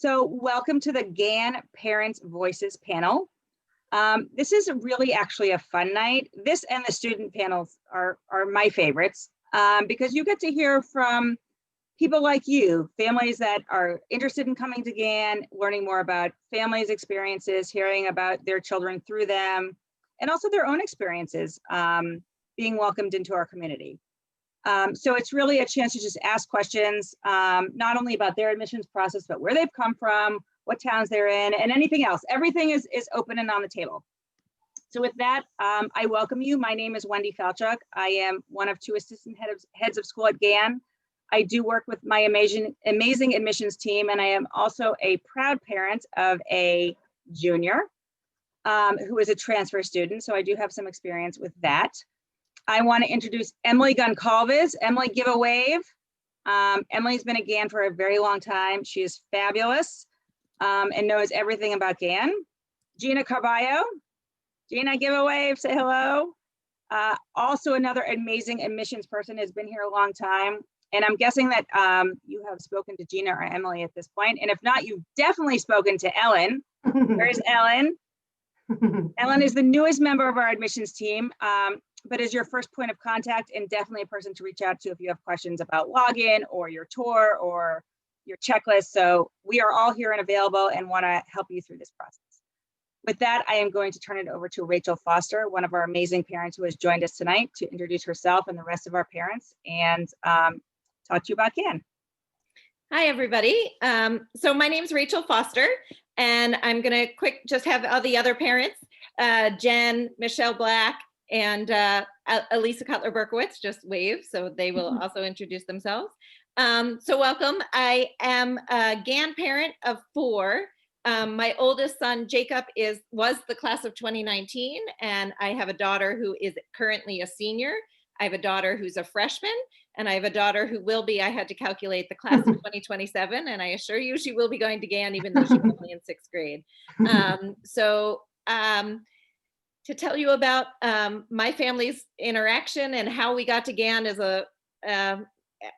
So welcome to the GAN Parents Voices panel. This is really actually a fun night. This and the student panels are my favorites because you get to hear from people like you, families that are interested in coming to GAN, learning more about families' experiences, hearing about their children through them, and also their own experiences being welcomed into our community. So it's really a chance to just ask questions, not only about their admissions process, but where they've come from, what towns they're in, and anything else. Everything is open and on the table. So with that, I welcome you. My name is Wendy Falchuk. I am one of two assistant heads of school at GAN. I do work with my amazing admissions team, and I am also a proud parent of a junior who is a transfer student. So I do have some experience with that. I want to introduce Emilie Goncalves. Emilie, give a wave. Emily's been at GAN for a very long time. She is fabulous and knows everything about GAN. Gina Carballo. Gina, give a wave, say hello. Also another amazing admissions person, has been here a long time. And I'm guessing that you have spoken to Gina or Emilie at this point. And if not, you've definitely spoken to Ellen. Where's Ellen? Ellen is the newest member of our admissions team, but is your first point of contact and definitely a person to reach out to if you have questions about login or your tour or your checklist. So we are all here and available and want to help you through this process. With that, I am going to turn it over to Rachel Foster, one of our amazing parents who has joined us tonight, to introduce herself and the rest of our parents and talk to you about GAN. Hi, everybody. So my name is Rachel Foster, and I'm going to just have all the other parents, Jen, Michelle Black, and Alisa Cutler-Berkowitz, just wave, so they will also introduce themselves. So welcome. I am a GAN parent of 4. My oldest son, Jacob, was the class of 2019, and I have a daughter who is currently a senior. I have a daughter who's a freshman, and I have a daughter who will be, I had to calculate the class of 2027, and I assure you she will be going to GAN even though she's only in 6th grade. To tell you about my family's interaction and how we got to GAN is a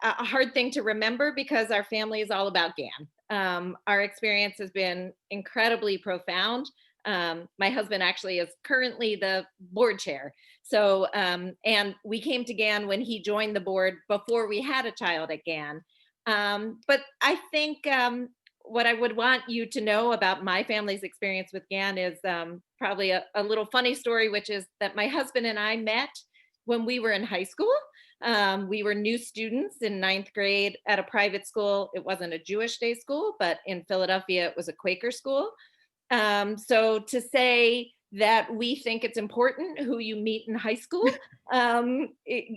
hard thing to remember because our family is all about GAN. Our experience has been incredibly profound. My husband actually is currently the board chair. So, and we came to GAN when he joined the board before we had a child at GAN. But I think what I would want you to know about my family's experience with GAN is probably a little funny story, which is that my husband and I met when we were in high school. We were new students in 9th grade at a private school. It wasn't a Jewish day school, but in Philadelphia, it was a Quaker school. So to say that we think it's important who you meet in high school,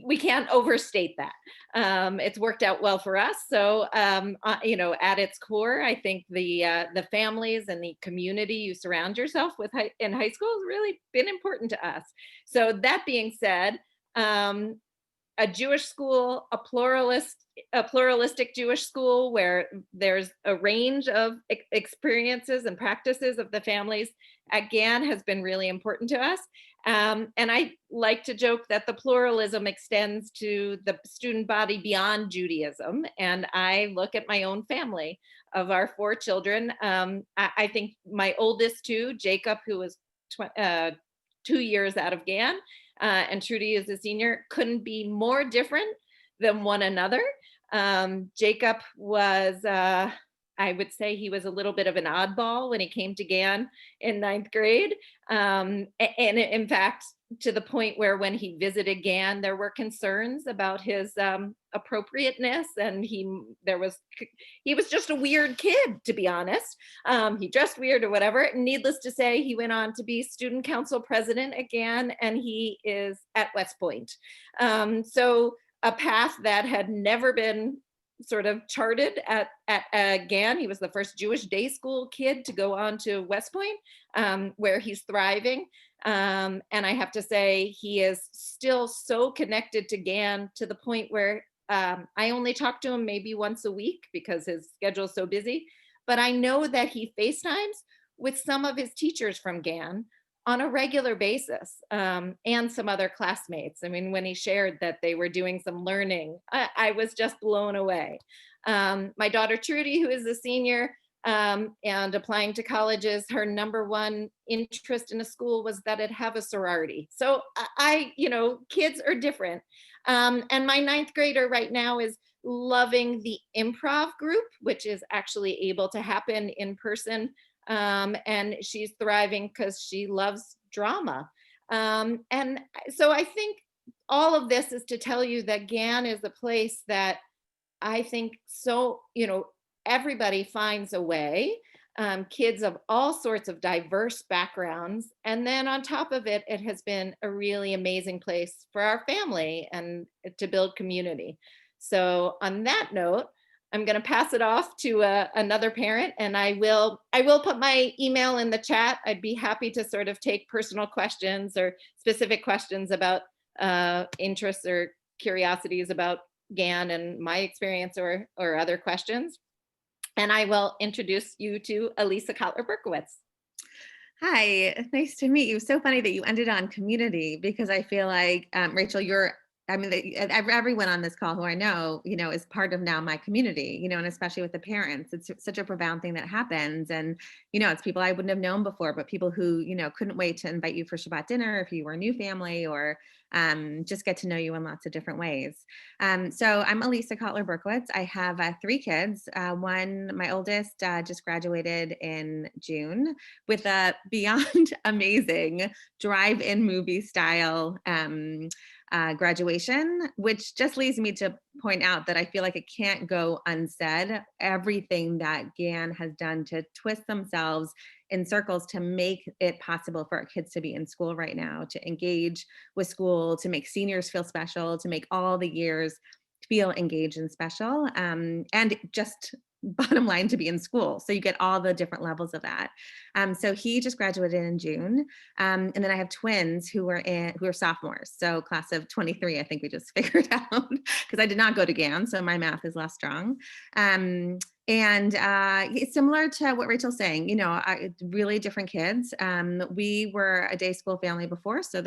we can't overstate that. It's worked out well for us. So, you know, at its core, I think the families and the community you surround yourself with in high school has really been important to us. So that being said, a Jewish school, a pluralistic Jewish school where there's a range of experiences and practices of the families at GAN has been really important to us. And I like to joke that the pluralism extends to the student body beyond Judaism. And I look at my own family of our 4 children. I think my oldest 2, Jacob, who was 2 years out of GAN, and Trudy is a senior, couldn't be more different than one another. Jacob was, I would say he was a little bit of an oddball when he came to GAN in 9th grade. And in fact, to the point where when he visited GAN, there were concerns about his appropriateness, and he was just a weird kid, to be honest. He dressed weird or whatever. Needless to say, he went on to be student council president at GAN, and he is at West Point. So a path that had never been sort of charted at GAN. He was the first Jewish day school kid to go on to West Point, where he's thriving. And I have to say, he is still so connected to GAN to the point where I only talk to him maybe once a week because his schedule is so busy. But I know that he FaceTimes with some of his teachers from GAN on a regular basis, and some other classmates. I mean, when he shared that they were doing some learning, I was just blown away. My daughter Trudy, who is a senior, and applying to colleges, her number one interest in a school was that it have a sorority. So kids are different. And my ninth grader right now is loving the improv group, which is actually able to happen in person. And she's thriving because she loves drama. And so I think all of this is to tell you that GAN is a place that I think everybody finds a way, kids of all sorts of diverse backgrounds. And then on top of it, it has been a really amazing place for our family and to build community. So on that note, I'm going to pass it off to another parent, and I will put my email in the chat. I'd be happy to sort of take personal questions or specific questions about interests or curiosities about GAN and my experience or other questions. And I will introduce you to Alisa Berkowitz. Hi, nice to meet you. So funny that you ended on community, because I feel like, Rachel, everyone on this call who I know, is part of now my community, and especially with the parents, it's such a profound thing that happens. And, it's people I wouldn't have known before, but people who, couldn't wait to invite you for Shabbat dinner if you were a new family, or just get to know you in lots of different ways. So I'm Alisa Berkowitz. I have 3 kids. My oldest just graduated in June with a beyond amazing drive-in movie style graduation, which just leads me to point out that I feel like it can't go unsaid. Everything that GAN has done to twist themselves in circles to make it possible for our kids to be in school right now, to engage with school, to make seniors feel special, to make all the years feel engaged and special, and just bottom line, to be in school. So you get all the different levels of that. So he just graduated in June. And then I have twins who are sophomores. So class of 23, I think we just figured out, because I did not go to GAN, so my math is less strong. And it's similar to what Rachel's saying, really different kids. We were a day school family before. So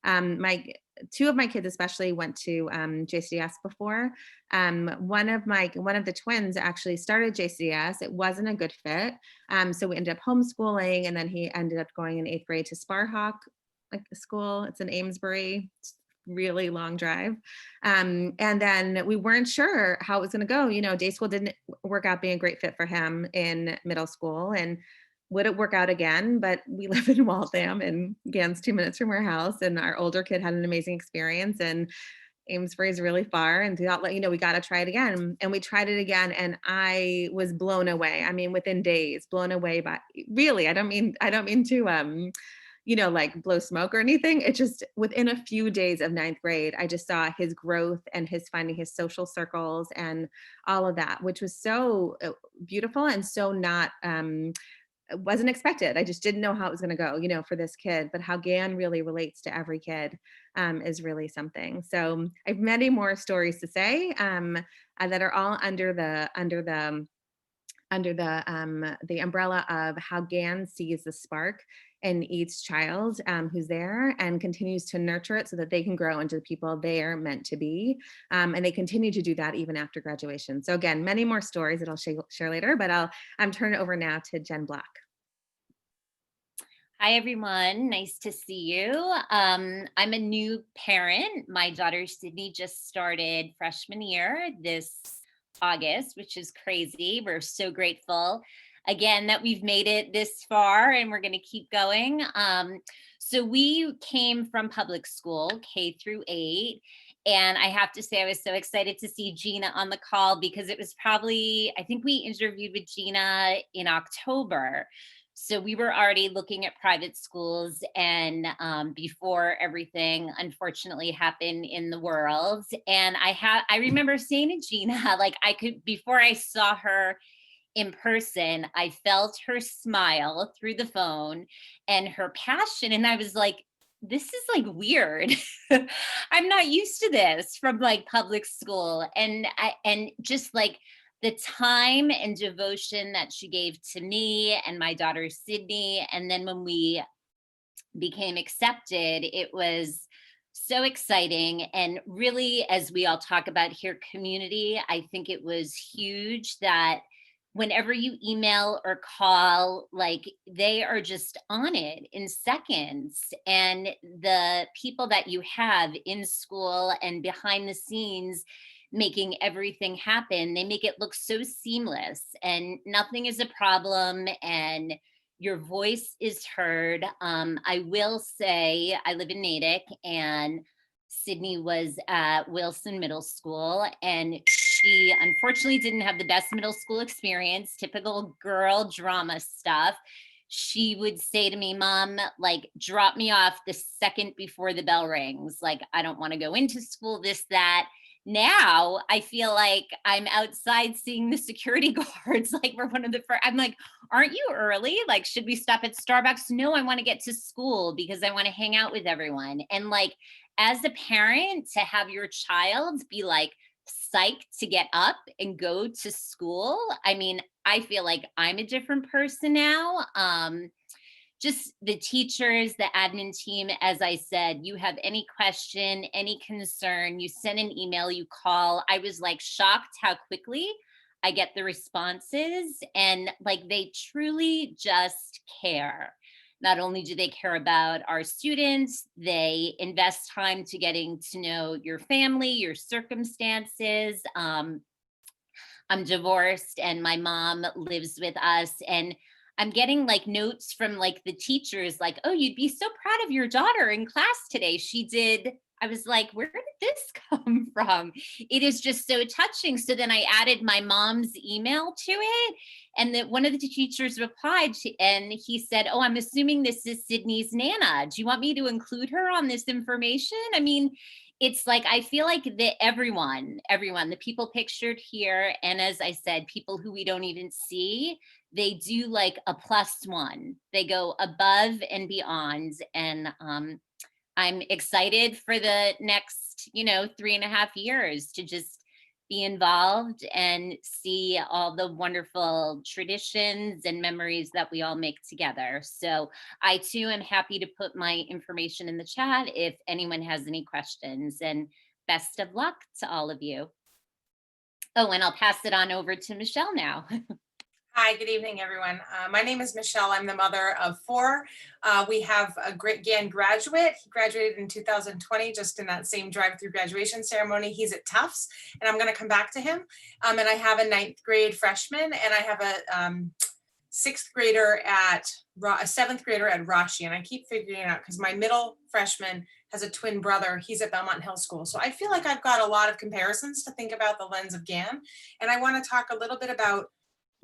my 2 of my kids especially went to JCS before. One of the twins actually started JCS. It wasn't a good fit. So we ended up homeschooling, and then he ended up going in 8th grade to Sparhawk, like the school. It's in Amesbury. It's really long drive. And then we weren't sure how it was going to go. Day school didn't work out being a great fit for him in middle school, and would it work out again? But we live in Waltham, and GAN's 2 minutes from our house, and our older kid had an amazing experience, and Amesbury is really far, and we got to try it again. And we tried it again, and I was blown away. I mean, within days, blown away by, really, I don't mean to like blow smoke or anything. It just, within a few days of 9th grade, I just saw his growth and his finding his social circles and all of that, which was so beautiful and so not wasn't expected. I just didn't know how it was going to go, for this kid, but how GAN really relates to every kid is really something. So I have many more stories to say that are all under the umbrella of how GAN sees the spark in each child who's there, and continues to nurture it so that they can grow into the people they are meant to be. And they continue to do that even after graduation. So again, many more stories that I'll share later, but I'll turn it over now to Jen Block. Hi, everyone. Nice to see you. I'm a new parent. My daughter Sydney just started freshman year this August, which is crazy. We're so grateful again that we've made it this far, and we're going to keep going. So we came from public school, K-8. And I have to say, I was so excited to see Gina on the call, because it was probably, I think we interviewed with Gina in October. So we were already looking at private schools, and before everything unfortunately happened in the world. And I remember saying to Gina, like, before I saw her in person, I felt her smile through the phone and her passion. And I was like, this is like weird. I'm not used to this from like public school. And just like the time and devotion that she gave to me and my daughter Sydney. And then when we became accepted, it was so exciting. And really, as we all talk about here, community, I think it was huge that whenever you email or call, like they are just on it in seconds. And the people that you have in school and behind the scenes making everything happen, they make it look so seamless and nothing is a problem and your voice is heard. I will say I live in Natick and Sydney was at Wilson Middle School and she unfortunately didn't have the best middle school experience, typical girl drama stuff. She would say to me, Mom, like, drop me off the second before the bell rings. Like, I don't want to go into school, this, that. Now I feel like I'm outside seeing the security guards, like we're one of the first. I'm like, aren't you early? Like, should we stop at Starbucks? No, I want to get to school because I want to hang out with everyone. And like, as a parent, to have your child be like psyched to get up and go to school, I mean, I feel like I'm a different person now. Just the teachers, the admin team, as I said, you have any question, any concern, you send an email, you call. I was like shocked how quickly I get the responses and like they truly just care. Not only do they care about our students, they invest time to getting to know your family, your circumstances. I'm divorced and my mom lives with us and I'm getting like notes from like the teachers like, oh, you'd be so proud of your daughter in class today. She did. I was like, where did this come from? It is just so touching. So then I added my mom's email to it. And that one of the teachers replied and he said, oh, I'm assuming this is Sydney's Nana. Do you want me to include her on this information? I mean, it's like, I feel like that everyone, the people pictured here, and as I said, people who we don't even see, they do like a +1. They go above and beyond. And I'm excited for the next, 3.5 years to just be involved and see all the wonderful traditions and memories that we all make together. So I too am happy to put my information in the chat if anyone has any questions, and best of luck to all of you. Oh, and I'll pass it on over to Michelle now. Hi, good evening, everyone. My name is Michelle. I'm the mother of 4. We have a great GAN graduate. He graduated in 2020, just in that same drive-through graduation ceremony. He's at Tufts, and I'm going to come back to him. And I have a 9th grade freshman, and I have a 6th grader a 7th grader at Rashi. And I keep figuring it out because my middle freshman has a twin brother. He's at Belmont Hill School. So I feel like I've got a lot of comparisons to think about the lens of GAN. And I want to talk a little bit about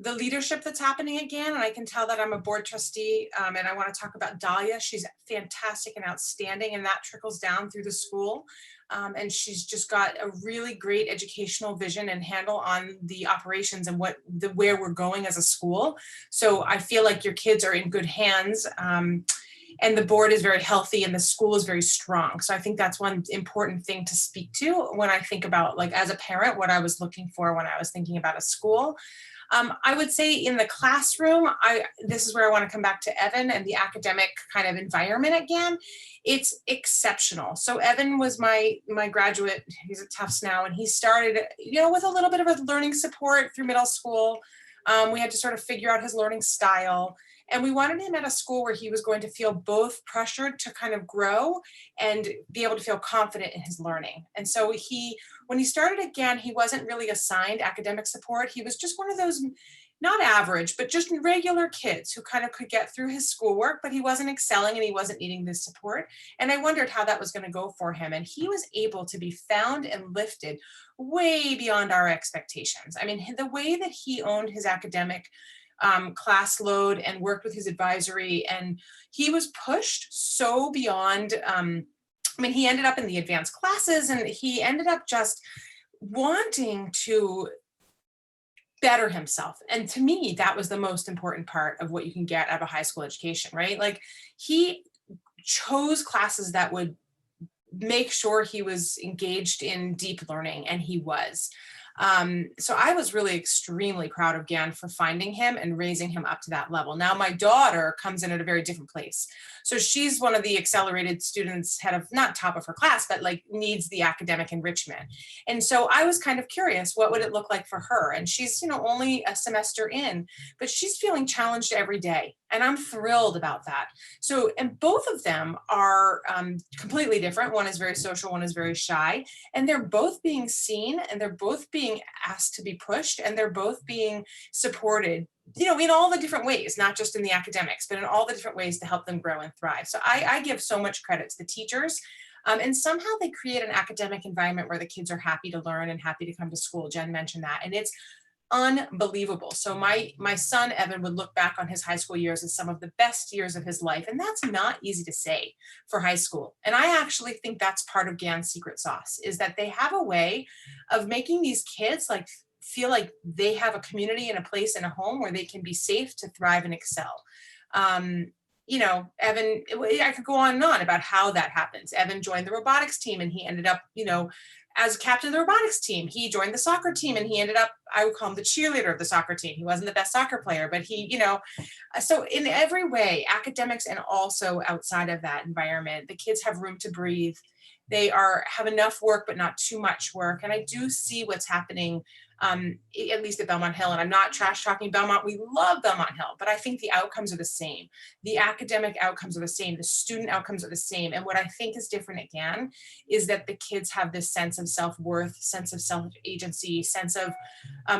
the leadership that's happening again. And I can tell that I'm a board trustee, and I want to talk about Dahlia. She's fantastic and outstanding, and that trickles down through the school. And she's just got a really great educational vision and handle on the operations and where we're going as a school. So I feel like your kids are in good hands. And the board is very healthy and the school is very strong. So I think that's one important thing to speak to when I think about, like, as a parent, what I was looking for when I was thinking about a school. I would say in the classroom, this is where I want to come back to Evan and the academic kind of environment again. It's exceptional. So Evan was my graduate. He's at Tufts now, and he started, with a little bit of a learning support through middle school. We had to sort of figure out his learning style. And we wanted him at a school where he was going to feel both pressured to kind of grow and be able to feel confident in his learning. And so when he started again, he wasn't really assigned academic support. He was just one of those, not average, but just regular kids who kind of could get through his schoolwork, but he wasn't excelling and he wasn't needing this support. And I wondered how that was going to go for him. And he was able to be found and lifted way beyond our expectations. I mean, the way that he owned his academic class load and worked with his advisory, and he was pushed so beyond, he ended up in the advanced classes, and he ended up just wanting to better himself. And to me, that was the most important part of what you can get out of a high school education, right? Like, he chose classes that would make sure he was engaged in deep learning, and he was. So I was really extremely proud of Gan for finding him and raising him up to that level. Now my daughter comes in at a very different place. So she's one of the accelerated students, head of, not top of her class, but like needs the academic enrichment. And so I was kind of curious, what would it look like for her? And she's, only a semester in, but she's feeling challenged every day. And I'm thrilled about that. So, and both of them are completely different. One is very social, one is very shy, and they're both being seen, and they're both being asked to be pushed, and they're both being supported, in all the different ways, not just in the academics, but in all the different ways to help them grow and thrive. So I give so much credit to the teachers. And somehow they create an academic environment where the kids are happy to learn and happy to come to school. Jen mentioned that, and it's unbelievable. So my son, Evan, would look back on his high school years as some of the best years of his life. And that's not easy to say for high school. And I actually think that's part of GAN's secret sauce, is that they have a way of making these kids feel like they have a community and a place and a home where they can be safe to thrive and excel. Evan, I could go on and on about how that happens. Evan joined the robotics team and he ended up, as captain of the robotics team. He joined the soccer team and he ended up, I would call him the cheerleader of the soccer team. He wasn't the best soccer player, but he, so in every way, academics and also outside of that environment, the kids have room to breathe. They have enough work, but not too much work. And I do see what's happening, at least at Belmont Hill. And I'm not trash talking Belmont. We love Belmont Hill, but I think the outcomes are the same. The academic outcomes are the same. The student outcomes are the same. And what I think is different again is that the kids have this sense of self-worth, sense of self-agency, sense of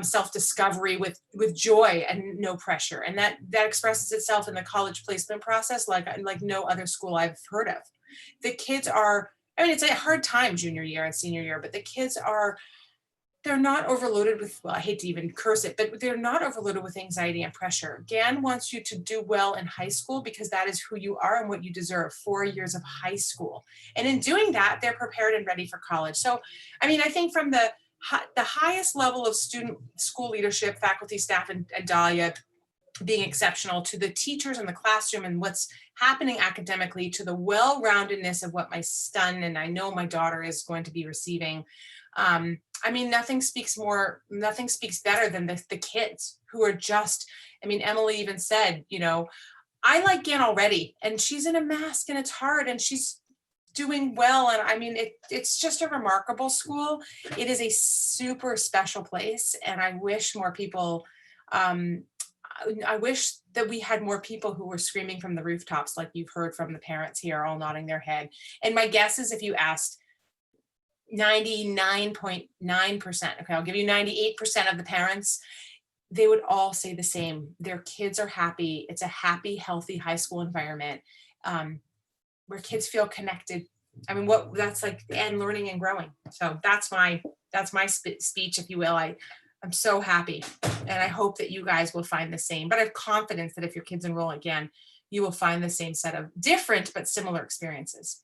self-discovery with joy and no pressure. And that expresses itself in the college placement process like no other school I've heard of. The kids are, it's a hard time junior year and senior year, but the kids they're not overloaded with, well, I hate to even curse it, but they're not overloaded with anxiety and pressure. GAN wants you to do well in high school because that is who you are and what you deserve, 4 years of high school. And in doing that, they're prepared and ready for college. So, I think from the highest level of student school leadership, faculty, staff, and Dahlia being exceptional, to the teachers in the classroom and what's happening academically, to the well-roundedness of what my son and I know my daughter is going to be receiving. Nothing speaks better than the kids who are just, Emilie even said, I like Gan already, and she's in a mask and it's hard and she's doing well. And it's just a remarkable school. It is a super special place. And I wish more people, I wish that we had more people who were screaming from the rooftops, like you've heard from the parents here, all nodding their head. And my guess is if you asked 99.9%, okay, I'll give you 98% of the parents, they would all say the same. Their kids are happy. It's a happy, healthy high school environment where kids feel connected. That's like, and learning and growing. So that's my speech, if you will. I'm so happy, and I hope that you guys will find the same. But I have confidence that if your kids enroll again, you will find the same set of different but similar experiences.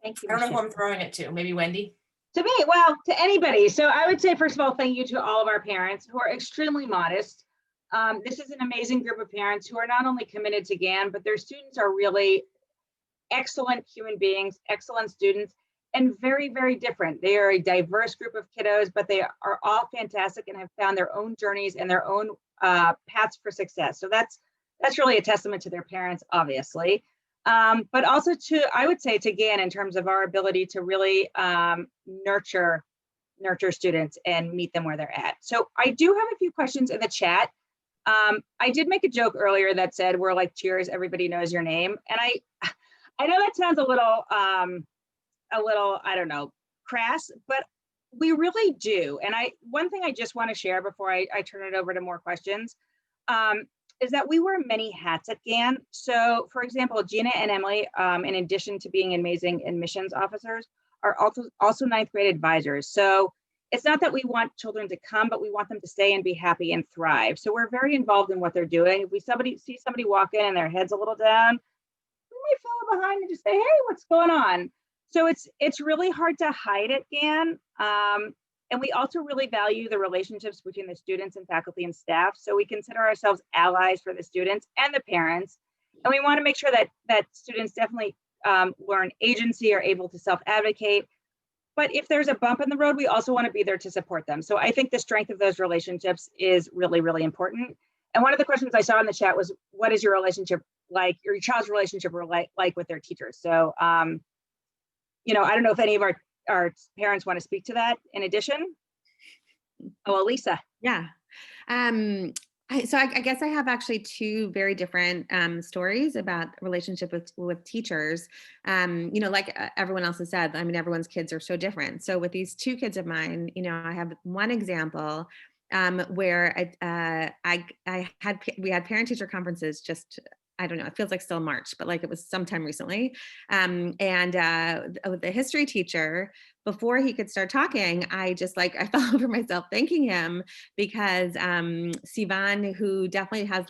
Thank you. I don't know who I'm throwing it to. Maybe Wendy? To me, well, to anybody. So I would say, first of all, thank you to all of our parents who are extremely modest. This is an amazing group of parents who are not only committed to GAN, but their students are really excellent human beings, excellent students, and very, very different. They are a diverse group of kiddos, but they are all fantastic and have found their own journeys and their own paths for success. So that's really a testament to their parents, obviously. But also I would say to GAN in terms of our ability to really nurture students and meet them where they're at. So I do have a few questions in the chat. I did make a joke earlier that said, we're like Cheers, everybody knows your name. And I know that sounds a little, I don't know, crass, but we really do. And one thing I just want to share before I turn it over to more questions, is that we wear many hats at GAN. So for example, Gina and Emilie, in addition to being amazing admissions officers, are also ninth grade advisors. So it's not that we want children to come, but we want them to stay and be happy and thrive. So we're very involved in what they're doing. If we see somebody walk in and their head's a little down, we might follow behind and just say, hey, what's going on? So it's really hard to hide at GAN. And we also really value the relationships between the students and faculty and staff. So we consider ourselves allies for the students and the parents. And we want to make sure that students definitely learn agency, are able to self-advocate. But if there's a bump in the road, we also want to be there to support them. So I think the strength of those relationships is really, really important. And one of the questions I saw in the chat was, what is your relationship like, your child's relationship like with their teachers? So, you know, I don't know if any of our parents want to speak to that in addition. Oh, Alisa. Yeah. I guess I have actually two very different stories about relationship with teachers. You know, like everyone else has said, I mean, everyone's kids are so different. So with these two kids of mine, you know, I have one example where we had parent teacher conferences just, I don't know, it feels like still March, but like it was sometime recently. The history teacher, before he could start talking, I fell over myself thanking him because Sivan, who definitely has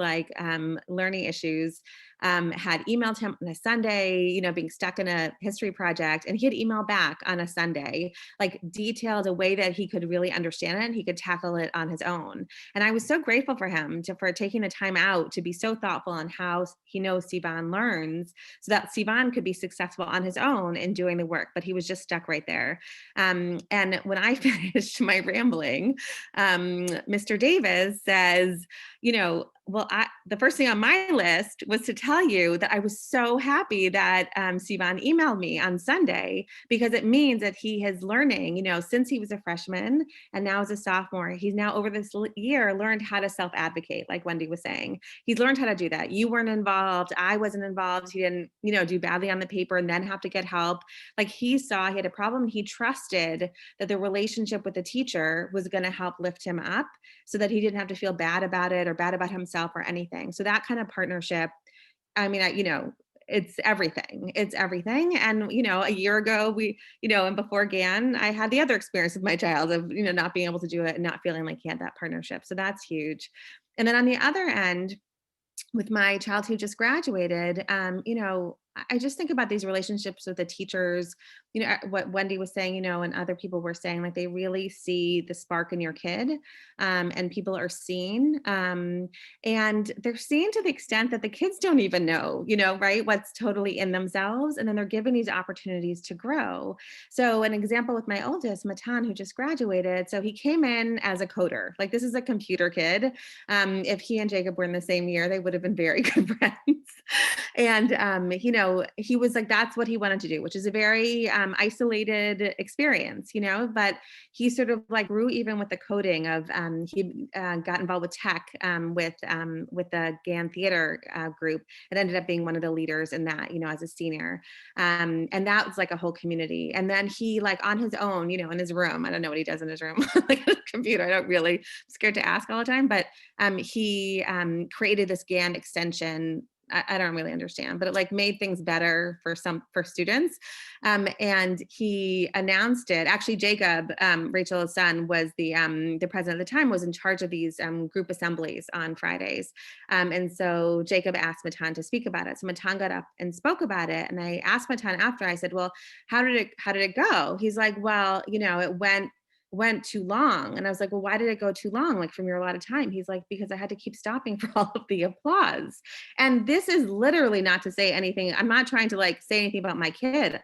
learning issues, had emailed him on a Sunday, you know, being stuck in a history project, and he had emailed back on a Sunday, like detailed a way that he could really understand it and he could tackle it on his own. And I was so grateful for him for taking the time out to be so thoughtful on how he knows Sivan learns so that Sivan could be successful on his own in doing the work, but he was just stuck right there. And when I finished my rambling, Mr. Davis says, you know, well, the first thing on my list was to tell you that I was so happy that Sivan emailed me on Sunday, because it means that he is learning, you know, since he was a freshman and now as a sophomore, he's now over this year learned how to self-advocate, like Wendy was saying. He's learned how to do that. You weren't involved. I wasn't involved. He didn't, you know, do badly on the paper and then have to get help. Like he saw he had a problem. He trusted that the relationship with the teacher was going to help lift him up so that he didn't have to feel bad about it or bad about himself or anything. So that kind of partnership, I mean, you know, it's everything. It's everything. And, you know, a year ago, and before GAN, I had the other experience with my child of, you know, not being able to do it and not feeling like he had that partnership. So that's huge. And then on the other end, with my child who just graduated, you know, I just think about these relationships with the teachers, you know, what Wendy was saying, you know, and other people were saying, like they really see the spark in your kid, and people are seen, and they're seen to the extent that the kids don't even know, you know, right, what's totally in themselves. And then they're given these opportunities to grow. So an example with my oldest, Matan, who just graduated. So he came in as a coder, like this is a computer kid. If he and Jacob were in the same year, they would have been very good friends. And, you know, he was like, that's what he wanted to do, which is a very isolated experience, you know, but he sort of like grew even with the coding of, he got involved with tech with the GAN theater group, and ended up being one of the leaders in that, you know, as a senior. And that was like a whole community. And then he like on his own, you know, in his room, I don't know what he does in his room, like a computer, I don't really, I'm scared to ask all the time, but he created this GAN extension. I don't really understand, but it like made things better for students. And he announced it. Actually, Jacob, Rachel's son, was the president at the time, was in charge of these group assemblies on Fridays. And so Jacob asked Matan to speak about it. So Matan got up and spoke about it. And I asked Matan after, I said, well, how did it go? He's like, well, you know, it went too long. And I was like, well, why did it go too long? Like from your allotted time? He's like, because I had to keep stopping for all of the applause. And this is literally not to say anything. I'm not trying to like say anything about my kid.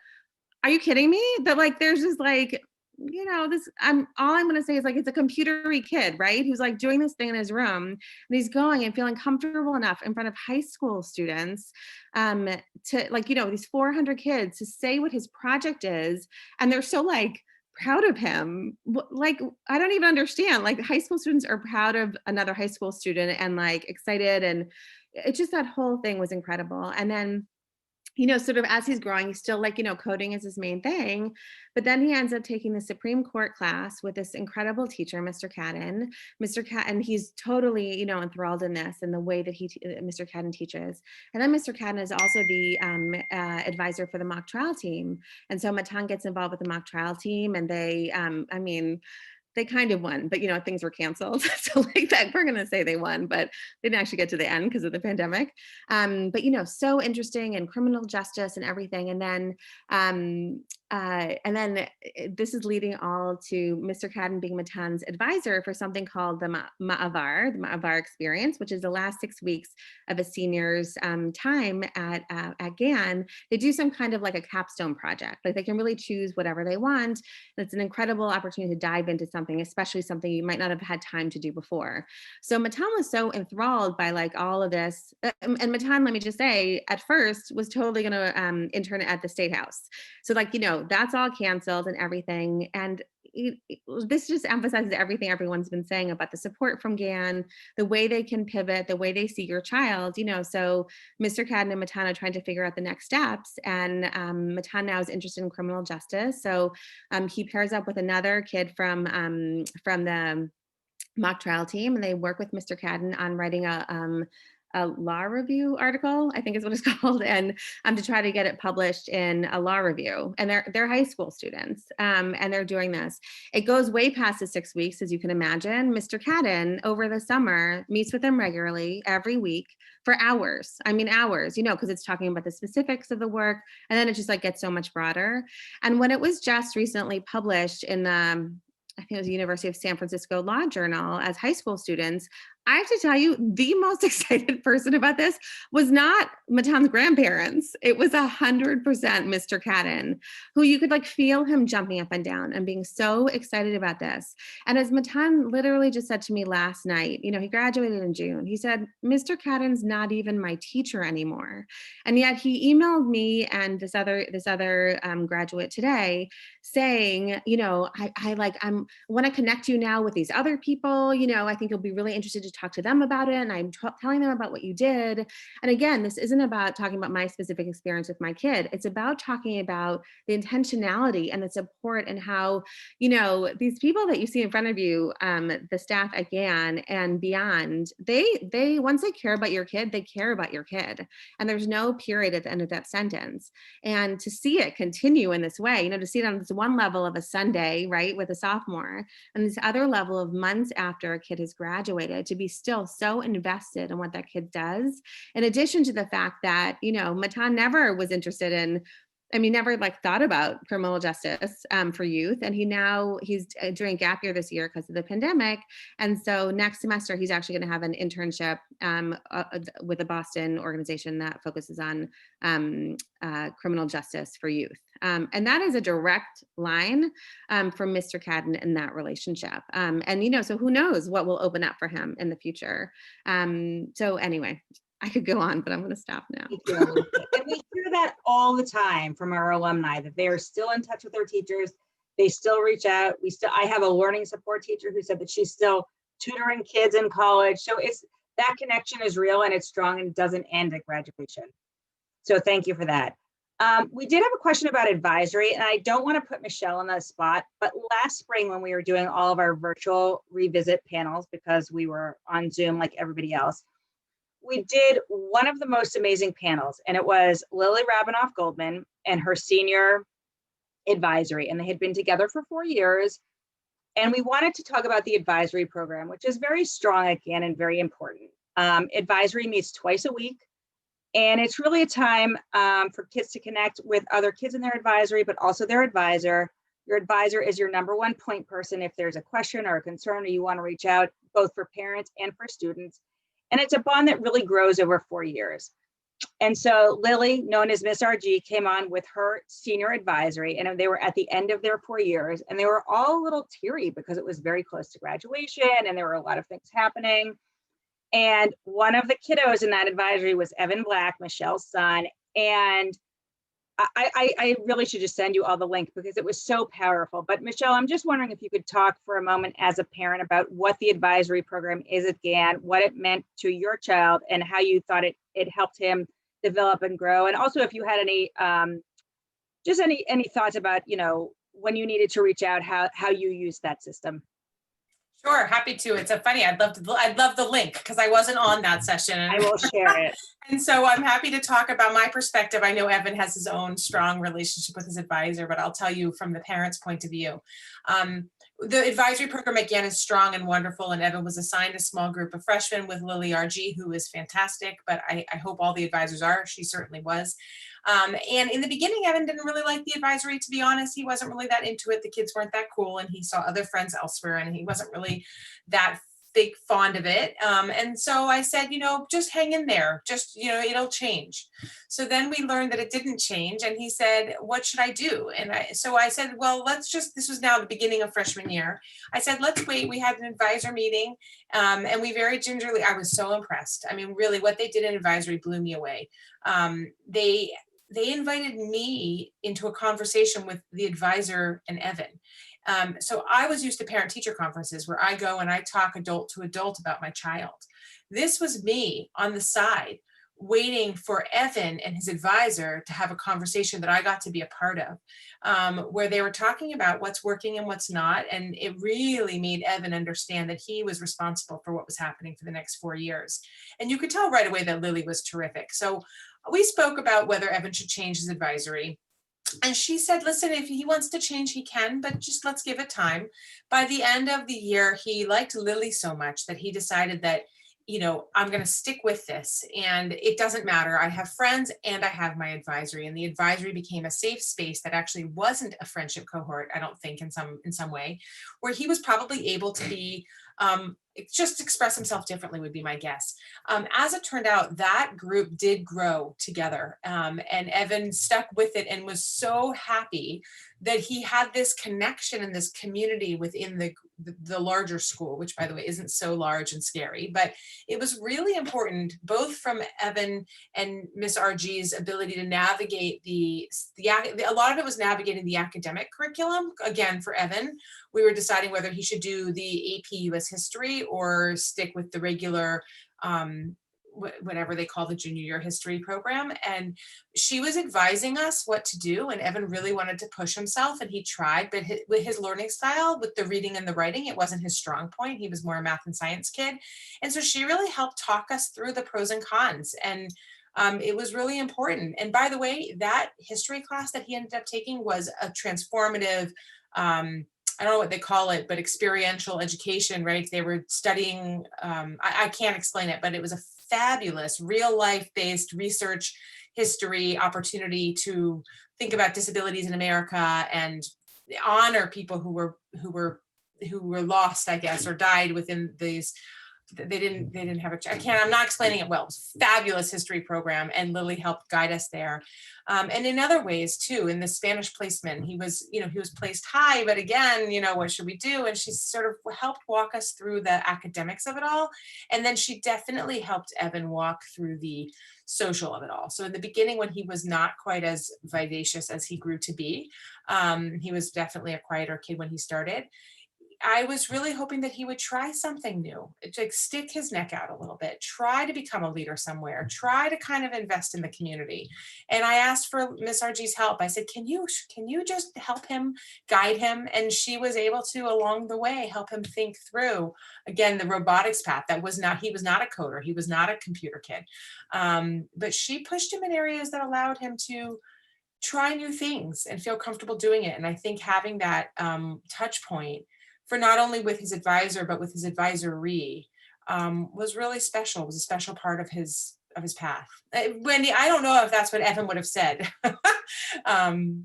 Are you kidding me? That like, there's just like, you know, all I'm going to say is like, it's a computery kid, right? Who's like doing this thing in his room, and he's going and feeling comfortable enough in front of high school students to like, you know, these 400 kids to say what his project is. And they're so like, proud of him. Like, I don't even understand. Like high school students are proud of another high school student and like excited. And it just, that whole thing was incredible. And then, you know, sort of as he's growing, he's still like, you know, coding is his main thing. But then he ends up taking the Supreme Court class with this incredible teacher, Mr. Cadden. And he's totally, you know, enthralled in this and the way that Mr. Cadden teaches. And then Mr. Cadden is also the advisor for the mock trial team. And so Matan gets involved with the mock trial team, and they they kind of won, but things were canceled. So like that, we're going to say they won, but they didn't actually get to the end because of the pandemic. But so interesting, and criminal justice and everything. And then this is leading all to Mr. Cadden being Matan's advisor for something called the Ma'avar experience, which is the last 6 weeks of a senior's time at GAN. They do some kind of like a capstone project. Like they can really choose whatever they want. And it's an incredible opportunity to dive into something, especially something you might not have had time to do before. So Matan was so enthralled by like all of this. And Matan, let me just say, at first was totally going to intern at the State House. So like, that's all canceled and everything. And this just emphasizes everything everyone's been saying about the support from GAN, the way they can pivot, the way they see your child, so Mr. Cadden and Matan are trying to figure out the next steps. And Matan now is interested in criminal justice. So he pairs up with another kid from the mock trial team, and they work with Mr. Cadden on writing a law review article, I think is what it's called, and to try to get it published in a law review. And they're high school students, and they're doing this. It goes way past the 6 weeks, as you can imagine. Mr. Cadden over the summer meets with them regularly every week for hours. I mean, hours, because it's talking about the specifics of the work, and then it just like gets so much broader. And when it was just recently published in the, I think it was the University of San Francisco Law Journal as high school students, I have to tell you, the most excited person about this was not Matan's grandparents. It was 100% Mr. Cadden, who you could like feel him jumping up and down and being so excited about this. And as Matan literally just said to me last night, he graduated in June. He said, Mr. Cadden's not even my teacher anymore. And yet he emailed me and this other graduate today saying, I want to connect you now with these other people. I think you'll be really interested to talk to them about it. And I'm telling them about what you did. And again, this isn't about talking about my specific experience with my kid. It's about talking about the intentionality and the support and how, these people that you see in front of you, the staff at GAN and beyond, they once they care about your kid, they care about your kid. And there's no period at the end of that sentence. And to see it continue in this way, to see it on this one level of a Sunday, right, with a sophomore, and this other level of months after a kid has graduated, to be still so invested in what that kid does, in addition to the fact that, Matan never was interested in, never like thought about criminal justice for youth. And he's doing gap year this year because of the pandemic. And so next semester, he's actually going to have an internship with a Boston organization that focuses on criminal justice for youth. And that is a direct line from Mr. Cadden in that relationship. And, so who knows what will open up for him in the future. So anyway, I could go on, but I'm going to stop now. And we hear that all the time from our alumni, that they are still in touch with their teachers. They still reach out. I have a learning support teacher who said that she's still tutoring kids in college. So that connection is real and it's strong and doesn't end at graduation. So thank you for that. We did have a question about advisory, and I don't want to put Michelle on the spot, but last spring when we were doing all of our virtual revisit panels, because we were on Zoom like everybody else, we did one of the most amazing panels, and it was Lily Rabinoff Goldman and her senior advisory, and they had been together for 4 years. And we wanted to talk about the advisory program, which is very strong again and very important. Advisory meets twice a week, and it's really a time for kids to connect with other kids in their advisory, but also their advisor. Your advisor is your number one point person if there's a question or a concern or you want to reach out, both for parents and for students. And it's a bond that really grows over 4 years. And so Lily, known as Miss RG, came on with her senior advisory, and they were at the end of their 4 years, and they were all a little teary because it was very close to graduation and there were a lot of things happening. And one of the kiddos in that advisory was Evan Black, Michelle's son. And I really should just send you all the link because it was so powerful. But Michelle, I'm just wondering if you could talk for a moment as a parent about what the advisory program is at GAN, what it meant to your child, and how you thought it helped him develop and grow. And also if you had any thoughts about, when you needed to reach out, how you used that system. Sure, happy to. It's funny. I'd love the link because I wasn't on that session. I will share it. And so I'm happy to talk about my perspective. I know Evan has his own strong relationship with his advisor, but I'll tell you from the parents' point of view. The advisory program again is strong and wonderful, and Evan was assigned a small group of freshmen with Lily RG, who is fantastic, but I hope all the advisors are. She certainly was. And in the beginning, Evan didn't really like the advisory, to be honest. He wasn't really that into it. The kids weren't that cool, and he saw other friends elsewhere, and he wasn't really that big fond of it. And so I said, just hang in there, just, it'll change. So then we learned that it didn't change, and he said, what should I do? And so I said, well, this was now the beginning of freshman year. I said, let's wait. We had an advisor meeting, and we very gingerly, I was so impressed. I mean, really what they did in advisory blew me away. They invited me into a conversation with the advisor and Evan. So I was used to parent-teacher conferences where I go and I talk adult to adult about my child. This was me on the side waiting for Evan and his advisor to have a conversation that I got to be a part of, where they were talking about what's working and what's not. And it really made Evan understand that he was responsible for what was happening for the next 4 years. And you could tell right away that Lily was terrific. So we spoke about whether Evan should change his advisory. And she said, listen, if he wants to change, he can, but just let's give it time. By the end of the year, he liked Lily so much that he decided that, I'm going to stick with this, and it doesn't matter. I have friends and I have my advisory, and the advisory became a safe space that actually wasn't a friendship cohort, I don't think, in some way, where he was probably able to be just express himself differently, would be my guess. As it turned out, that group did grow together, and Evan stuck with it and was so happy that he had this connection and this community within the larger school, which, by the way, isn't so large and scary, but it was really important, both from Evan and Miss RG's ability to navigate a lot of it was navigating the academic curriculum. Again, for Evan, we were deciding whether he should do the AP US history or stick with the regular, whatever they call the junior year history program. And she was advising us what to do. And Evan really wanted to push himself, and he tried, but with his learning style, with the reading and the writing, it wasn't his strong point. He was more a math and science kid. And so she really helped talk us through the pros and cons. And it was really important. And by the way, that history class that he ended up taking was a transformative, I don't know what they call it, but experiential education, right? They were studying, I can't explain it, but it was a fabulous real life-based research history opportunity to think about disabilities in America and honor people who were lost, I guess, or died within these. They didn't have I'm not explaining it well. It was a fabulous history program, and Lily helped guide us there. And in other ways too, in the Spanish placement, he was placed high, but again, what should we do? And she sort of helped walk us through the academics of it all. And then she definitely helped Evan walk through the social of it all. So in the beginning, when he was not quite as vivacious as he grew to be, he was definitely a quieter kid when he started. I was really hoping that he would try something new, to stick his neck out a little bit, try to become a leader somewhere, try to kind of invest in the community. And I asked for Miss RG's help. I said, can you just help him, guide him? And she was able to, along the way, help him think through, again, the robotics path. He was not a coder. He was not a computer kid. But she pushed him in areas that allowed him to try new things and feel comfortable doing it. And I think having that touch point for not only with his advisor, but with his advisory, was really special. It was a special part of his path. Wendy, I don't know if that's what Evan would have said. Evan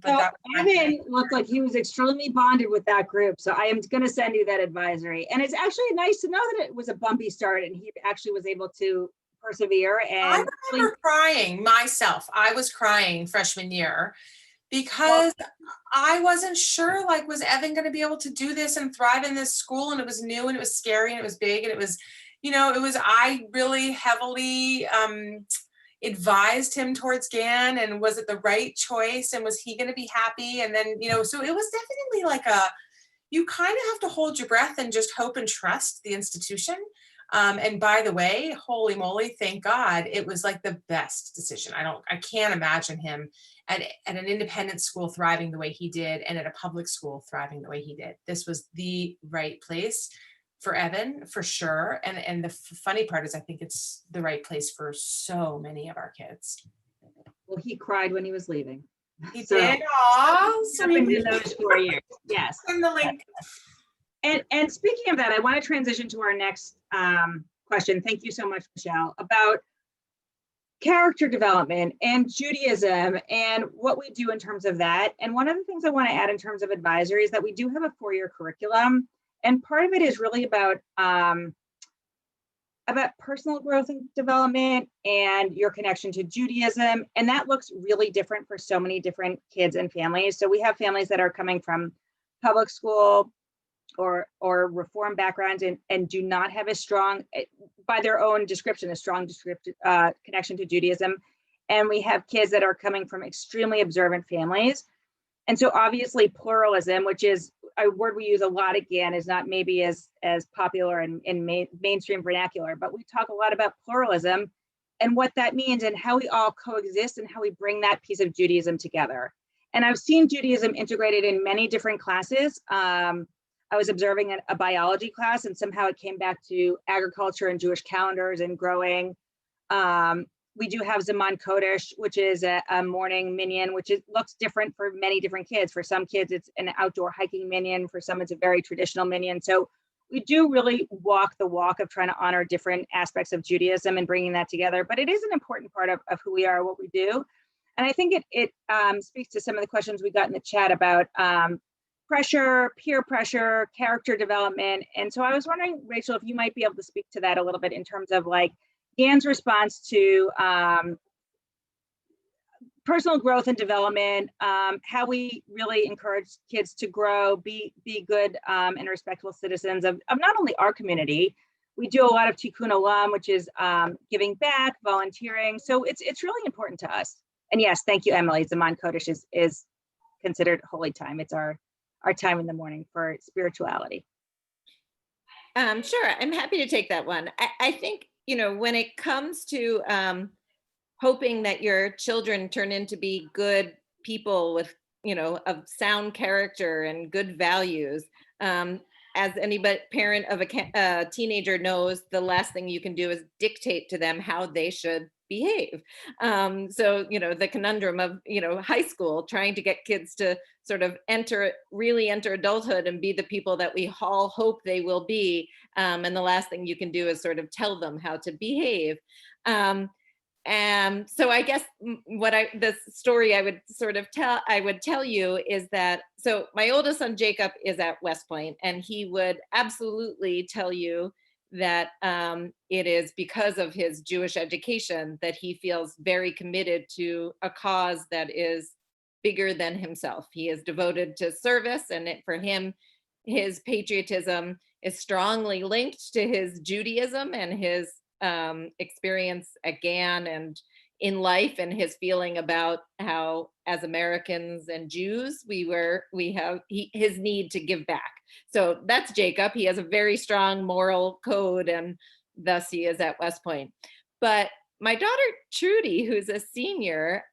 looked like he was extremely bonded with that group. So I am going to send you that advisory. And it's actually nice to know that it was a bumpy start and he actually was able to persevere. And I remember crying myself. I was crying freshman year, because I wasn't sure, was Evan going to be able to do this and thrive in this school? And it was new and it was scary and it was big and it was, I really heavily advised him towards GAN, and was it the right choice? And was he going to be happy? And then, so it was definitely you kind of have to hold your breath and just hope and trust the institution. And by the way, holy moly, thank God, it was the best decision. I can't imagine him at an independent school thriving the way he did, and at a public school thriving the way he did. This was the right place for Evan, for sure. And the funny part is, I think it's the right place for so many of our kids. Well, he cried when he was leaving. He did. Aww, happened in those 4 years. Yes. Send the link. And speaking of that, I want to transition to our next question. Thank you so much, Michelle, about character development and Judaism and what we do in terms of that. And one of the things I want to add in terms of advisory is that we do have a 4-year curriculum. And part of it is really about personal growth and development and your connection to Judaism. And that looks really different for so many different kids and families. So we have families that are coming from public school or reform backgrounds and do not have a strong, by their own description, a strong connection to Judaism. And we have kids that are coming from extremely observant families. And so obviously pluralism, which is a word we use a lot again, is not maybe as popular in mainstream vernacular, but we talk a lot about pluralism and what that means and how we all coexist and how we bring that piece of Judaism together. And I've seen Judaism integrated in many different classes. I was observing a biology class and somehow it came back to agriculture and Jewish calendars and growing. We do have Zaman Kodesh, which is a morning minyan, which looks different for many different kids. For some kids, it's an outdoor hiking minyan. For some, it's a very traditional minyan. So we do really walk the walk of trying to honor different aspects of Judaism and bringing that together. But it is an important part of who we are, what we do. And I think it speaks to some of the questions we got in the chat about pressure, peer pressure, character development. And so I was wondering, Rachel, if you might be able to speak to that a little bit in terms of like Dan's response to personal growth and development, how we really encourage kids to grow, be good and respectful citizens of not only our community. We do a lot of tikkun olam, which is giving back, volunteering. So it's really important to us. And yes, thank you, Emilie. Zaman Kodesh is considered holy time. It's our time in the morning for spirituality. Sure, I'm happy to take that one. I think, when it comes to hoping that your children turn into be good people with, of sound character and good values, as any parent of a teenager knows, the last thing you can do is dictate to them how they should behave. So, the conundrum of, high school, trying to get kids to sort of really enter adulthood and be the people that we all hope they will be. And the last thing you can do is sort of tell them how to behave. So I guess the story I would tell you is that, so my oldest son, Jacob, is at West Point, and he would absolutely tell you that it is because of his Jewish education that he feels very committed to a cause that is bigger than himself. He is devoted to service, and for him, his patriotism is strongly linked to his Judaism and his experience again and in life, and his feeling about how, as Americans and Jews, his need to give back. So that's Jacob. He has a very strong moral code, and thus he is at West Point. But my daughter Trudy, who's a senior,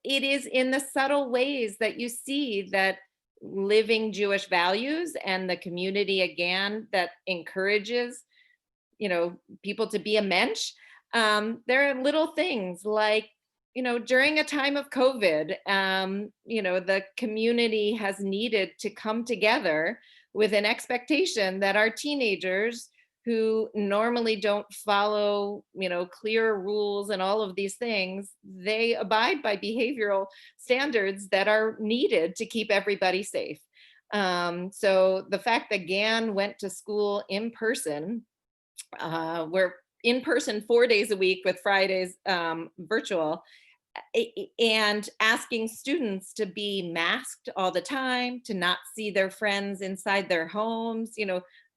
it is in the subtle ways that you see that living Jewish values and the community again that encourages people to be a mensch. There are little things like, during a time of COVID, the community has needed to come together with an expectation that our teenagers who normally don't follow, clear rules and all of these things, they abide by behavioral standards that are needed to keep everybody safe. So the fact that GAN went to school in person, we're in person 4 days a week with Fridays virtual, and asking students to be masked all the time, to not see their friends inside their homes.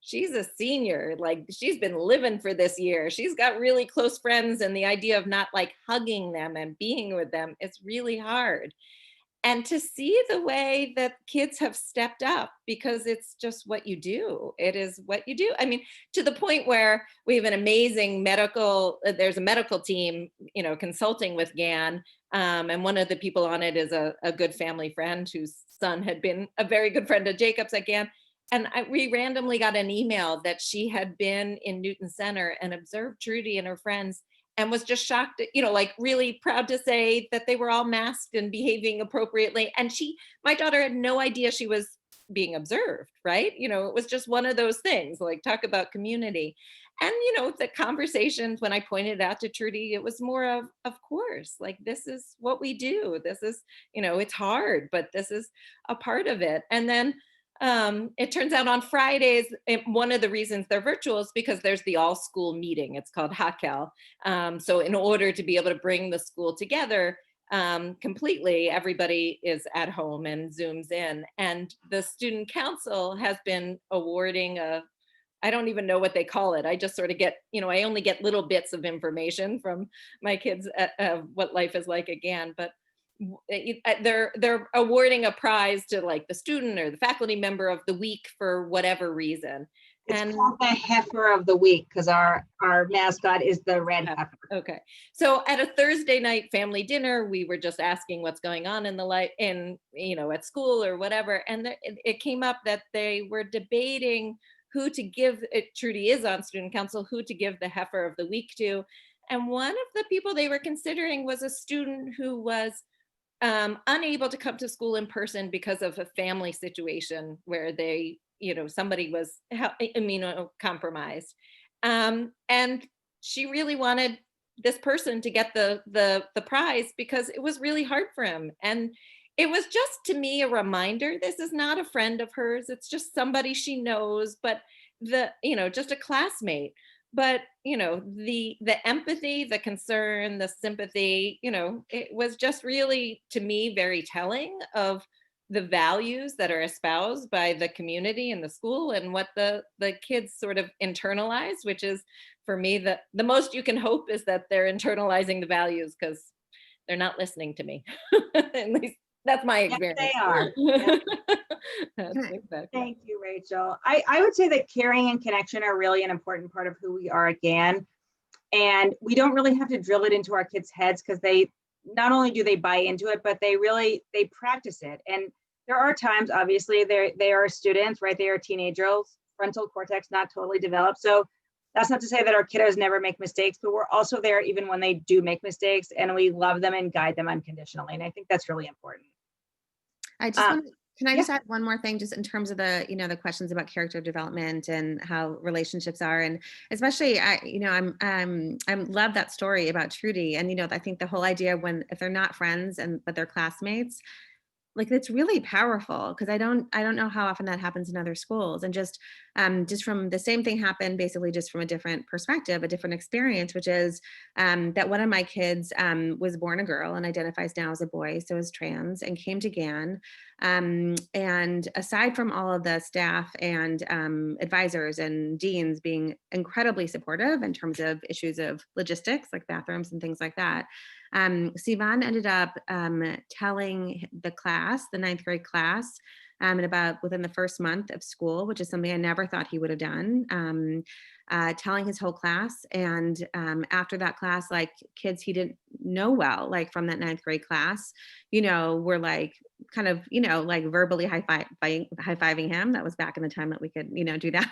She's a senior, like she's been living for this year. She's got really close friends, and the idea of not like hugging them and being with them is really hard. And to see the way that kids have stepped up, because it's just what you do. It is what you do. I mean, to the point where we have an amazing there's a medical team, consulting with GAN. And one of the people on it is a good family friend whose son had been a very good friend of Jacob's at GAN. And we randomly got an email that she had been in Newton Center and observed Trudy and her friends, and was just shocked, really proud to say that they were all masked and behaving appropriately. And my daughter had no idea she was being observed, right? It was just one of those things, like talk about community. And, the conversations, when I pointed out to Trudy, it was more of course, like, this is what we do. This is, it's hard, but this is a part of it. And then it turns out on Fridays, one of the reasons they're virtual is because there's the all school meeting. It's called Hakel. So in order to be able to bring the school together completely, everybody is at home and Zooms in. And the student council has been awarding I don't even know what they call it. I just sort of get, I only get little bits of information from my kids what life is like again. But they're awarding a prize to like the student or the faculty member of the week for whatever reason. It's called the heifer of the week because our mascot is the red heifer. Okay. So at a Thursday night family dinner, we were just asking what's going on in at school or whatever. And it came up that they were debating who to give Trudy is on student council, who to give the heifer of the week to. And one of the people they were considering was a student who was unable to come to school in person because of a family situation where they, somebody was immunocompromised. And she really wanted this person to get the prize because it was really hard for him. And it was just, to me, a reminder, this is not a friend of hers. It's just somebody she knows, but just a classmate. But, the empathy, the concern, the sympathy, it was just really, to me, very telling of the values that are espoused by the community and the school and what the kids sort of internalize, which is, for me, the most you can hope is that they're internalizing the values because they're not listening to me. At least that's my experience. Yes, they are. Yes. Exactly. Thank you, Rachel. I would say that caring and connection are really an important part of who we are at GAN. And we don't really have to drill it into our kids' heads because they not only do they buy into it, but they practice it. And there are times, obviously, they are students, right? They are teenagers, frontal cortex not totally developed. So that's not to say that our kiddos never make mistakes, but we're also there even when they do make mistakes, and we love them and guide them unconditionally. And I think that's really important. I just can I just add one more thing, just in terms of the, the questions about character development and how relationships are, and especially I love that story about Trudy, and I think the whole idea if they're not friends but they're classmates, like, it's really powerful because I don't know how often that happens in other schools. And just from the same thing happened, basically just from a different perspective, a different experience, which is that one of my kids was born a girl and identifies now as a boy, so is trans, and came to GAN. And aside from all of the staff and advisors and deans being incredibly supportive in terms of issues of logistics, like bathrooms and things like that, Sivan ended up telling the class, the 9th grade class, within the first month of school, which is something I never thought he would have done, telling his whole class. And after that class, like, kids he didn't know well, like from that 9th grade class, were like kind of, like verbally high-fiving him. That was back in the time that we could, do that,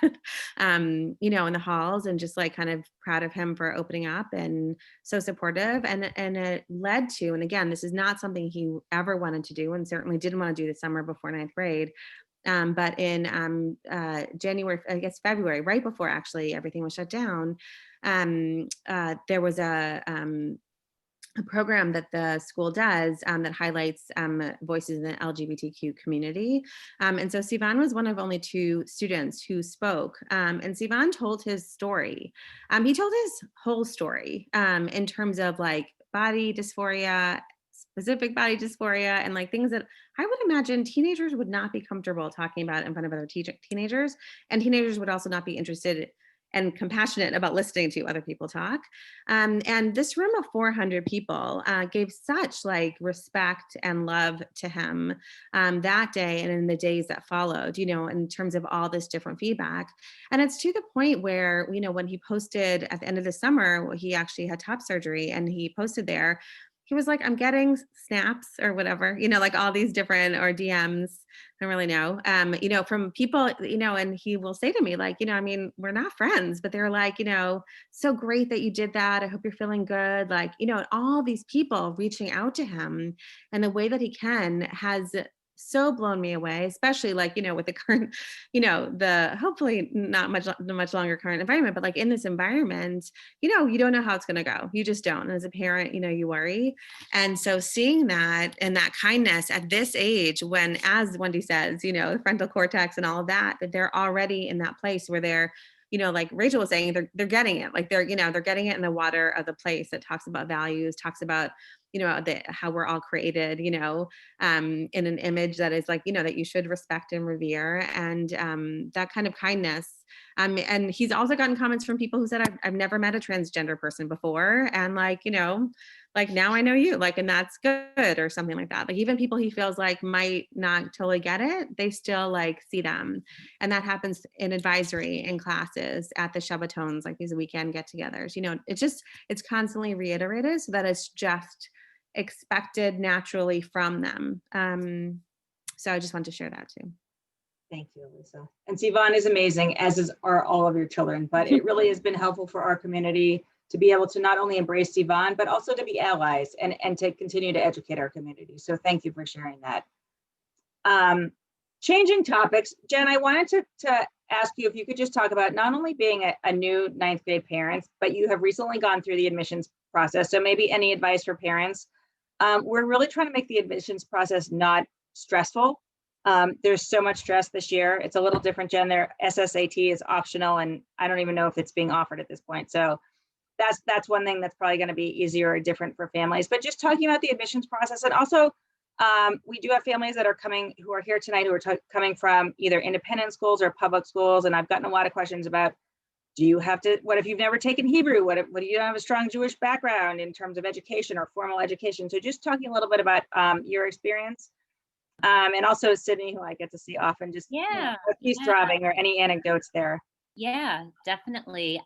in the halls, and just like kind of proud of him for opening up and so supportive. And it led to, and again, this is not something he ever wanted to do and certainly didn't want to do the summer before 9th grade. But in January, I guess February, right before actually everything was shut down, there was a program that the school does that highlights voices in the LGBTQ community. And so Sivan was one of only 2 students who spoke. And Sivan told his story. He told his whole story in terms of like body dysphoria, specific body dysphoria, and like things that I would imagine teenagers would not be comfortable talking about in front of other teenagers. And teenagers would also not be interested and compassionate about listening to other people talk. And this room of 400 people gave such like respect and love to him that day and in the days that followed, in terms of all this different feedback. And it's to the point where, when he posted at the end of the summer, he actually had top surgery, and he posted there, he was like, I'm getting snaps or whatever, like all these different, or DMs, I don't really know, from people, and he will say to me like, we're not friends, but they're like, so great that you did that. I hope you're feeling good. Like, all these people reaching out to him, and the way that he has so blown me away, especially like, with the current, the hopefully not much longer current environment, but like in this environment, you don't know how it's going to go. You just don't. And as a parent, you worry. And so seeing that and that kindness at this age, when, as Wendy says, the frontal cortex and all of that they're already in that place where they're, like Rachel was saying, they're getting it. Like they're getting it in the water of the place that talks about values, talks about, how we're all created, in an image that is like, that you should respect and revere, and that kind of kindness. And he's also gotten comments from people who said, I've never met a transgender person before. And like, like now I know you, like, and that's good, or something like that. Like even people he feels like might not totally get it, they still like see them. And that happens in advisory, in classes, at the Shabbatons, like these weekend get-togethers. It's constantly reiterated so that it's just expected naturally from them. So I just wanted to share that too. Thank you, Alisa. And Sivan is amazing, as are all of your children, but it really has been helpful for our community to be able to not only embrace Sivan, but also to be allies and to continue to educate our community. So thank you for sharing that. Changing topics, Jen, I wanted to ask you if you could just talk about not only being a new 9th grade parent, but you have recently gone through the admissions process. So maybe any advice for parents? We're really trying to make the admissions process not stressful. There's so much stress this year. It's a little different, Jen. Their SSAT is optional, and I don't even know if it's being offered at this point. So that's one thing that's probably going to be easier or different for families. But just talking about the admissions process, and also we do have families that are coming, who are here tonight, who are coming from either independent schools or public schools. And I've gotten a lot of questions about, do you have to, what if you've never taken Hebrew? What if you don't have a strong Jewish background in terms of education or formal education? So just talking a little bit about your experience. And also Sydney, who I get to see often, just he's throbbing, or any anecdotes there. Yeah, definitely.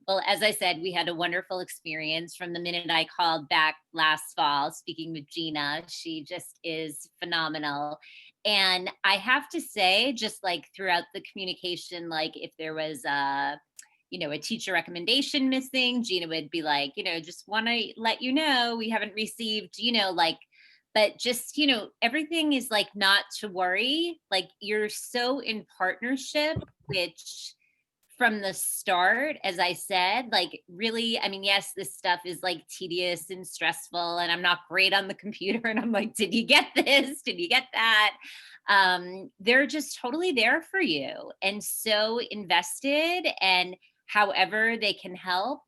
Well, as I said, we had a wonderful experience from the minute I called back last fall, speaking with Gina. She just is phenomenal. And I have to say, just like throughout the communication, like if there was a teacher recommendation missing, Gina would be like, just want to let you know, we haven't received, but just, everything is like not to worry. Like you're so in partnership, which from the start, as I said, like really, I mean, yes, this stuff is like tedious and stressful, and I'm not great on the computer. And I'm like, did you get this? Did you get that? They're just totally there for you and so invested, and however they can help.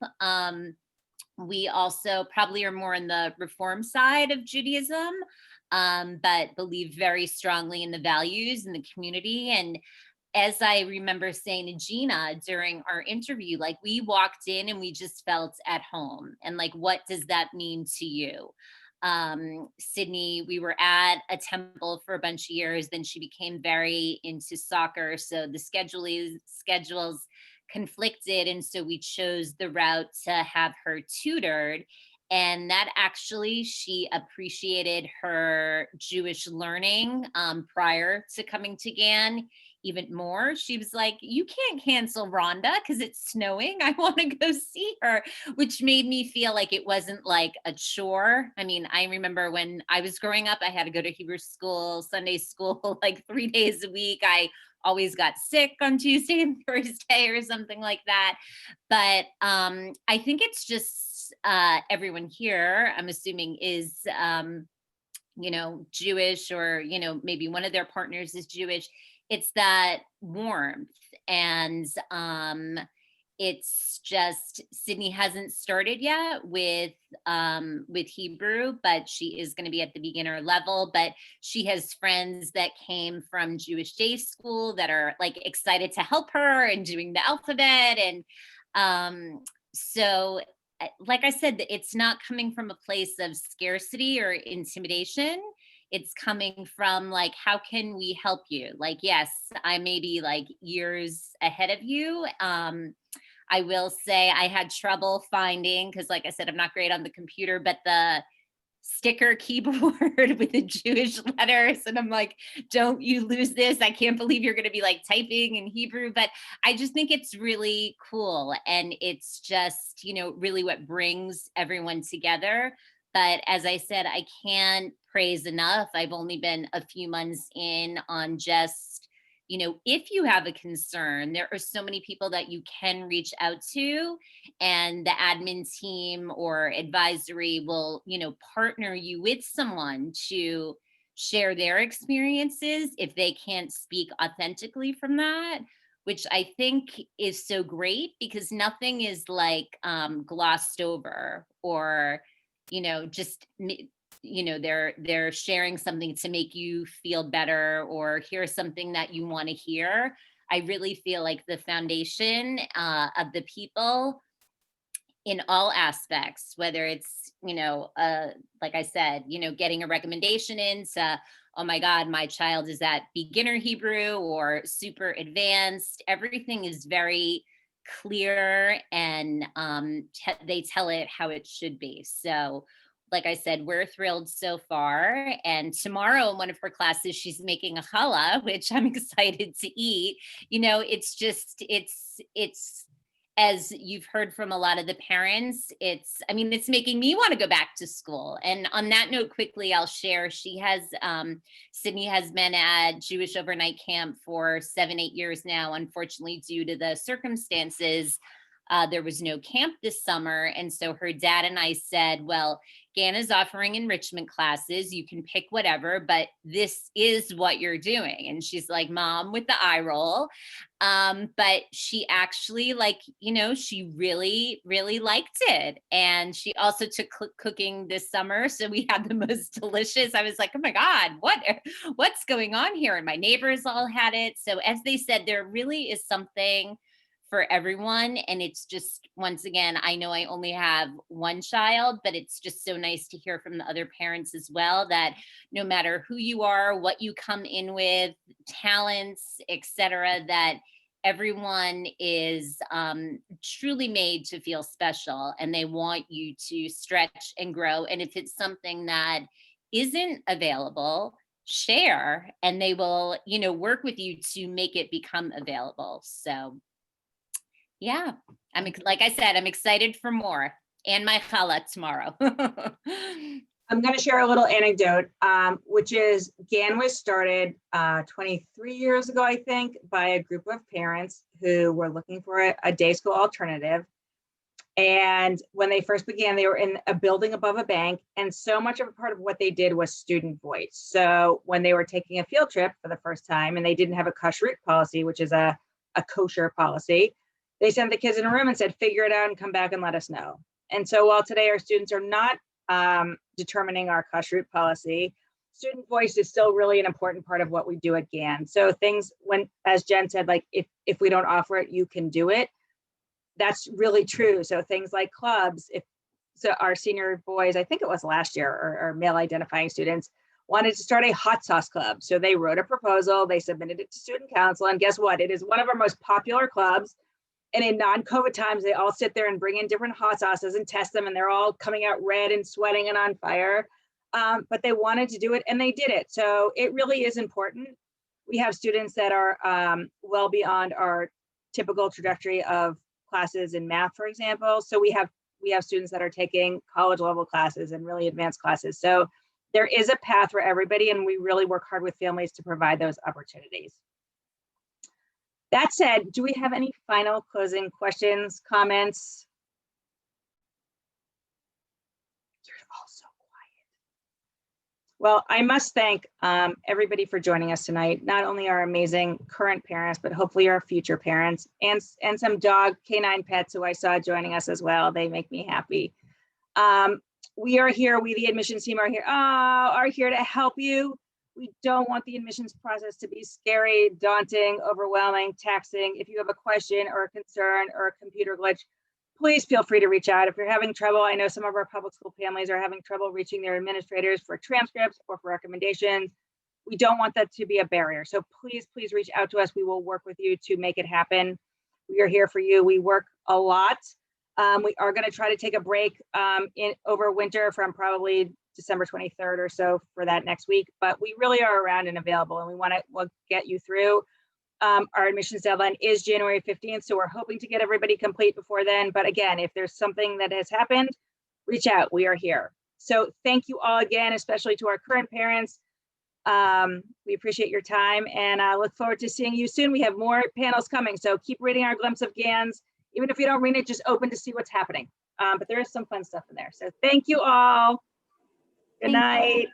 We also probably are more in the reform side of Judaism, but believe very strongly in the values and the community. And as I remember saying to Gina during our interview, like we walked in and we just felt at home. And like, what does that mean to you? Sydney, we were at a temple for a bunch of years. Then she became very into soccer. So the schedules conflicted. And so we chose the route to have her tutored. And that actually, she appreciated her Jewish learning prior to coming to GAN even more. She was like, you can't cancel Rhonda because it's snowing. I want to go see her, which made me feel like it wasn't like a chore. I mean, I remember when I was growing up, I had to go to Hebrew school, Sunday school, like 3 days a week. I always got sick on Tuesday and Thursday or something like that. But I think it's just everyone here, I'm assuming, is Jewish, or maybe one of their partners is Jewish. It's that warmth. And it's just, Sydney hasn't started yet with Hebrew, but she is going to be at the beginner level. But she has friends that came from Jewish day school that are like excited to help her and doing the alphabet. And so like I said, it's not coming from a place of scarcity or intimidation. It's coming from like, how can we help you? Like, yes, I may be like years ahead of you. I will say I had trouble finding, because like I said, I'm not great on the computer, but the sticker keyboard with the Jewish letters. And I'm like, don't you lose this. I can't believe you're going to be like typing in Hebrew. But I just think it's really cool. And it's just, really what brings everyone together. But as I said, I can't praise enough. I've only been a few months in on just, if you have a concern, there are so many people that you can reach out to, and the admin team or advisory will, partner you with someone to share their experiences if they can't speak authentically from that, which I think is so great, because nothing is like glossed over, or just they're sharing something to make you feel better or hear something that you want to hear. I really feel like the foundation of the people in all aspects, whether it's like I said, getting a recommendation in to, oh my God, my child is at beginner Hebrew or super advanced, everything is very clear, and they tell it how it should be. So like I said, we're thrilled so far. And tomorrow in one of her classes, she's making a challah, which I'm excited to eat. It's as you've heard from a lot of the parents, it's making me want to go back to school. And on that note, quickly, I'll share, Sydney has been at Jewish overnight camp for 7-8 years now. Unfortunately, due to the circumstances, there was no camp this summer. And so her dad and I said, well, GAN is offering enrichment classes. You can pick whatever, but this is what you're doing. And she's like, Mom, with the eye roll. But she actually she really, really liked it. And she also took cooking this summer. So we had the most delicious, I was like, oh my God, what's going on here? And my neighbors all had it. So as they said, there really is something for everyone. And it's just, once again, I know I only have one child, but it's just so nice to hear from the other parents as well, that no matter who you are, what you come in with, talents, etc., that everyone is truly made to feel special, and they want you to stretch and grow. And if it's something that isn't available, share, and they will, work with you to make it become available. So yeah, like I said, I'm excited for more, and my challah tomorrow. I'm going to share a little anecdote, which is GAN was started 23 years ago, I think, by a group of parents who were looking for a day school alternative. And when they first began, they were in a building above a bank. And so much of a part of what they did was student voice. So when they were taking a field trip for the first time, and they didn't have a kashrut policy, which is a kosher policy, they sent the kids in a room and said, figure it out and come back and let us know. And so while today our students are not determining our kashrut policy, student voice is still really an important part of what we do at GAN. So things, when, as Jen said, like if we don't offer it, you can do it. That's really true. So things like clubs, so our senior boys, I think it was last year, or male identifying students, wanted to start a hot sauce club. So they wrote a proposal, they submitted it to student council, and guess what? It is one of our most popular clubs. And in non-COVID times, they all sit there and bring in different hot sauces and test them, and they're all coming out red and sweating and on fire. But they wanted to do it, and they did it. So it really is important. We have students that are well beyond our typical trajectory of classes in math, for example. So we have students that are taking college level classes and really advanced classes. So there is a path for everybody, and we really work hard with families to provide those opportunities. That said, do we have any final closing questions, comments? You're all so quiet. Well, I must thank everybody for joining us tonight. Not only our amazing current parents, but hopefully our future parents, and some dog canine pets who I saw joining us as well. They make me happy. We are here, we the admissions team are here to help you. We don't want the admissions process to be scary, daunting, overwhelming, taxing. If you have a question or a concern or a computer glitch, please feel free to reach out. If you're having trouble, I know some of our public school families are having trouble reaching their administrators for transcripts or for recommendations. We don't want that to be a barrier. So please reach out to us. We will work with you to make it happen. We are here for you. We work a lot. We are going to try to take a break over winter from probably December 23rd or so for that next week, but we really are around and available, and we'll get you through. Our admissions deadline is January 15th, so we're hoping to get everybody complete before then. But again, if there's something that has happened, reach out. We are here. So thank you all again, especially to our current parents. We appreciate your time, and I look forward to seeing you soon. We have more panels coming, so keep reading our Glimpse of GANs. Even if you don't read it, just open to see what's happening. But there is some fun stuff in there. So thank you all. Good Thank you. night.